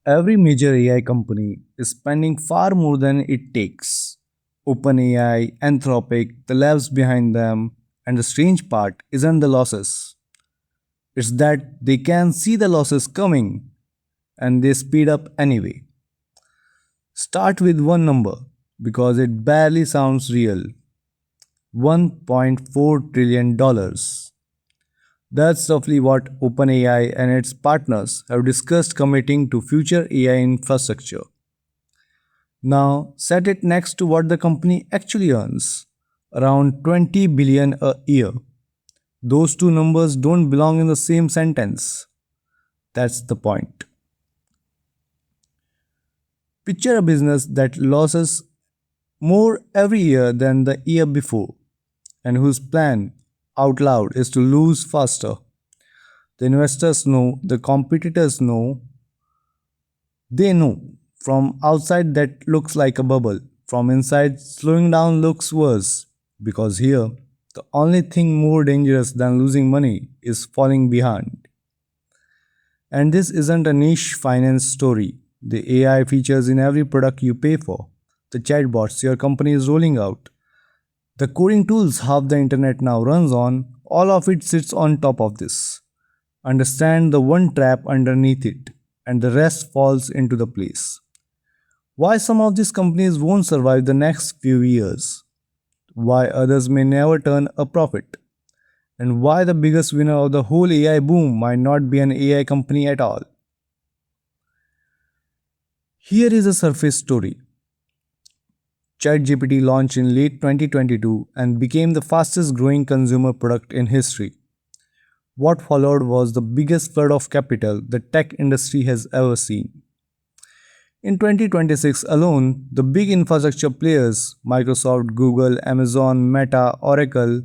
Every major AI company is spending far more than it takes. OpenAI, Anthropic, the labs behind them, and the strange part isn't the losses. It's that they can see the losses coming and they speed up anyway. Start with one number because it barely sounds real. $1.4 trillion. That's roughly what OpenAI and its partners have discussed committing to future AI infrastructure. Now, set it next to what the company actually earns, around 20 billion a year. Those two numbers don't belong in the same sentence. That's the point. Picture a business that loses more every year than the year before and whose plan out loud is to lose faster. The investors know, the competitors know, they know. From outside, that looks like a bubble. From inside, slowing down looks worse. Because here, the only thing more dangerous than losing money is falling behind. And this isn't a niche finance story. The AI features in every product you pay for, the chatbots your company is rolling out, the coding tools half the internet now runs on, all of it sits on top of this. Understand the one trap underneath it, and the rest falls into the place. Why some of these companies won't survive the next few years, why others may never turn a profit, and why the biggest winner of the whole AI boom might not be an AI company at all. Here is a surface story. ChatGPT launched in late 2022 and became the fastest growing consumer product in history. What followed was the biggest flood of capital the tech industry has ever seen. In 2026 alone, the big infrastructure players Microsoft, Google, Amazon, Meta, Oracle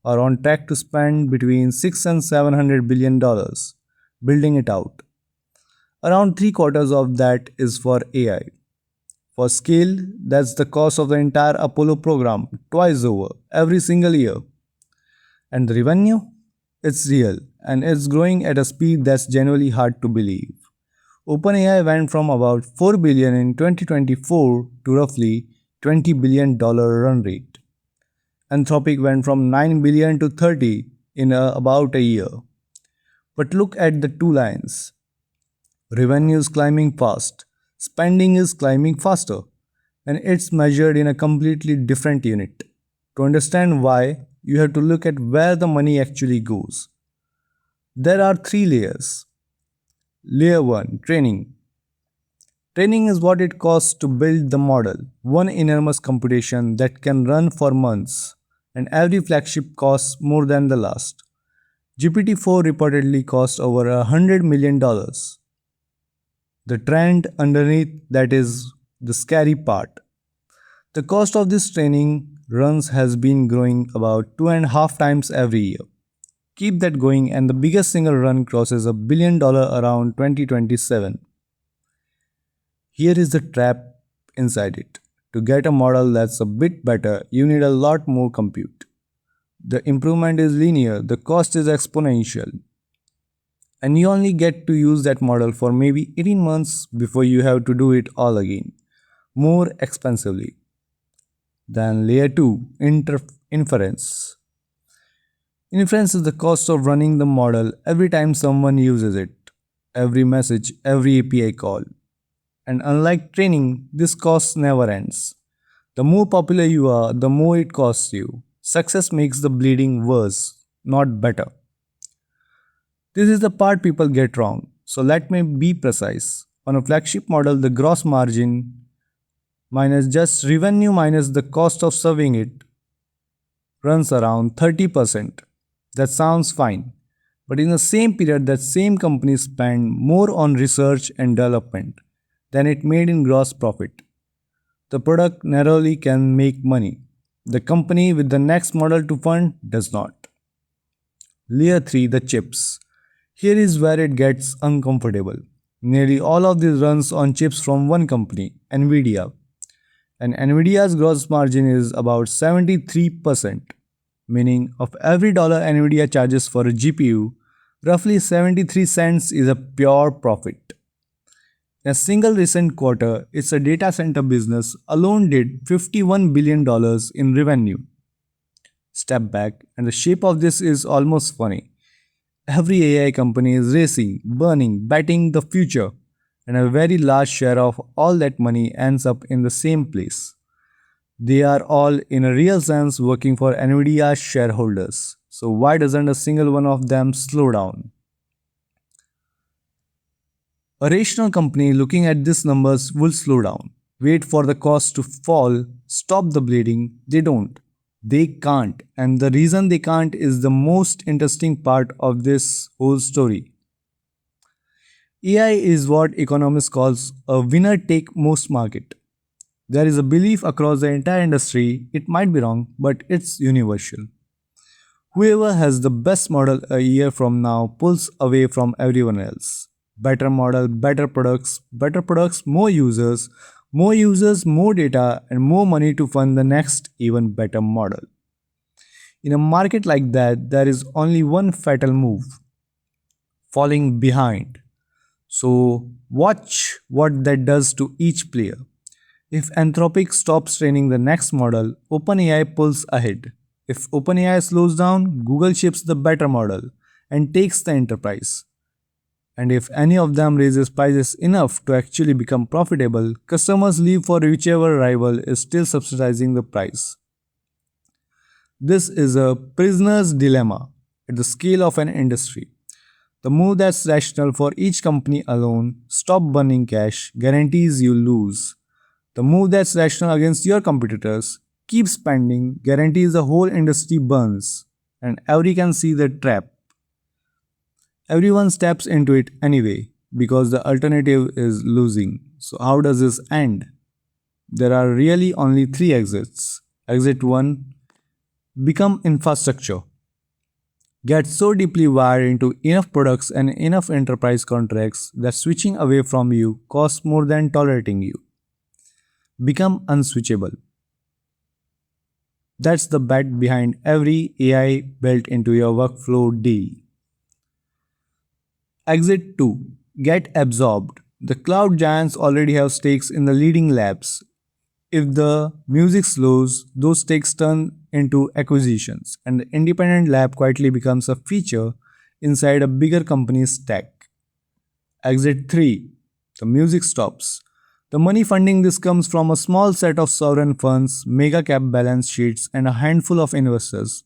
are on track to spend between 6 and 700 billion dollars building it out. Around three quarters of that is for AI. For scale, that's the cost of the entire Apollo program twice over every single year. And the revenue? It's real and it's growing at a speed that's genuinely hard to believe. OpenAI went from about 4 billion in 2024 to roughly $20 billion run rate. Anthropic went from 9 billion to 30 in about a year. But look at the two lines. Revenue is climbing fast, spending is climbing faster, and it's measured in a completely different unit. To understand why, you have to look at where the money actually goes. There are three layers. Layer 1, training. Training is what it costs to build the model, one enormous computation that can run for months, and every flagship costs more than the last. GPT-4 reportedly cost over $100 million. The trend underneath that is the scary part. The cost of this training runs has been growing about 2.5 times every year. Keep that going and the biggest single run crosses $1 billion around 2027. Here is the trap inside it. To get a model that's a bit better, you need a lot more compute. The improvement is linear, the cost is exponential. And you only get to use that model for maybe 18 months before you have to do it all again, more expensively. Then layer 2, inference. Inference is the cost of running the model every time someone uses it, every message, every API call. And unlike training, this cost never ends. The more popular you are, the more it costs you. Success makes the bleeding worse, not better. This is the part people get wrong, so let me be precise. On a flagship model, the gross margin minus just revenue minus the cost of serving it runs around 30%. That sounds fine, but in the same period, that same company spent more on research and development than it made in gross profit. The product narrowly can make money. The company with the next model to fund does not. Layer 3, the chips. Here is where it gets uncomfortable. Nearly all of this runs on chips from one company, NVIDIA. And NVIDIA's gross margin is about 73%, meaning of every dollar NVIDIA charges for a GPU, roughly 73 cents is a pure profit. In a single recent quarter, its a data center business alone did $51 billion in revenue. Step back, and the shape of this is almost funny. Every AI company is racing, burning, betting the future, and a very large share of all that money ends up in the same place. They are all, in a real sense, working for NVIDIA's shareholders. So, why doesn't a single one of them slow down? A rational company looking at these numbers will slow down, wait for the cost to fall, stop the bleeding. They don't. They can't. And the reason they can't is the most interesting part of this whole story. AI is what economists calls a winner take most market. There is a belief across the entire industry, it might be wrong, but it's universal. Whoever has the best model a year from now pulls away from everyone else. Better model, better products, more users, more data, and more money to fund the next even better model. In a market like that, there is only one fatal move: falling behind. So, watch what that does to each player. If Anthropic stops training the next model, OpenAI pulls ahead. If OpenAI slows down, Google ships the better model and takes the enterprise. And if any of them raises prices enough to actually become profitable, customers leave for whichever rival is still subsidizing the price. This is a prisoner's dilemma at the scale of an industry. The move that's rational for each company alone, stop burning cash, guarantees you lose. The move that's rational against your competitors, keep spending, guarantees the whole industry burns. And every can see the trap. Everyone steps into it anyway because the alternative is losing. So, how does this end? There are really only three exits. Exit 1: become infrastructure. Get so deeply wired into enough products and enough enterprise contracts that switching away from you costs more than tolerating you. Become unswitchable. That's the bet behind every AI built into your workflow deal. Exit 2: get absorbed. The cloud giants already have stakes in the leading labs. If the music slows, those stakes turn into acquisitions, and the independent lab quietly becomes a feature inside a bigger company's stack. Exit 3: the music stops. The money funding this comes from a small set of sovereign funds, mega cap balance sheets, and a handful of investors.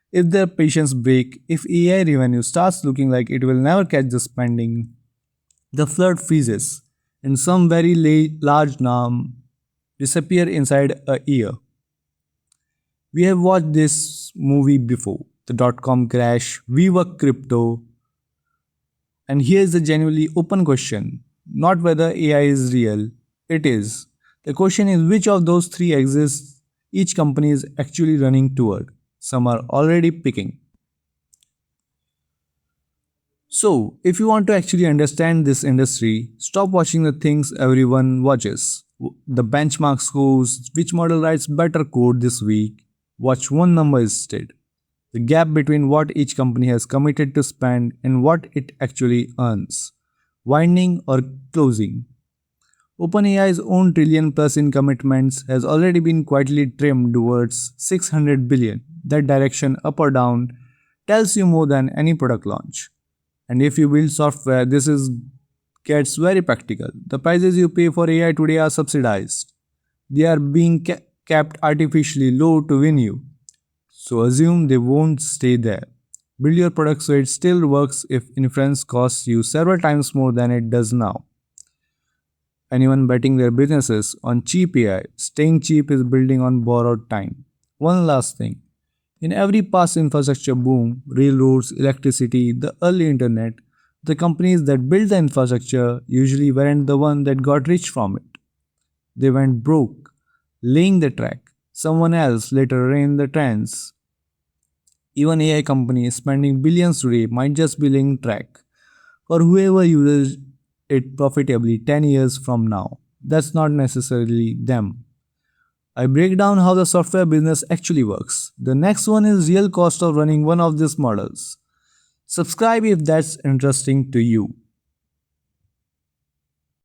If their patience break, if AI revenue starts looking like it will never catch the spending, the flood freezes, and some very large name disappear inside a year. We have watched this movie before: the dot-com crash, WeWork crypto, and here's the genuinely open question: not whether AI is real, it is. The question is which of those three exists each company is actually running toward. Some are already picking. So, if you want to actually understand this industry, stop watching the things everyone watches. The benchmark scores, which model writes better code this week. Watch one number instead: the gap between what each company has committed to spend and what it actually earns. Winding or closing. OpenAI's own trillion plus in commitments has already been quietly trimmed towards 600 billion. That direction, up or down, tells you more than any product launch. And if you build software, this is gets very practical. The prices you pay for AI today are subsidized. They are being kept artificially low to win you. So assume they won't stay there. Build your product so it still works if inference costs you several times more than it does now. Anyone betting their businesses on cheap AI, staying cheap is building on borrowed time. One last thing: in every past infrastructure boom, railroads, electricity, the early internet, the companies that built the infrastructure usually weren't the one that got rich from it. They went broke, laying the track. Someone else later ran the trends. Even AI companies spending billions today might just be laying track for whoever uses it profitably 10 years from now. That's not necessarily them. I break down how the software business actually works. The next one is real cost of running one of these models. Subscribe if that's interesting to you.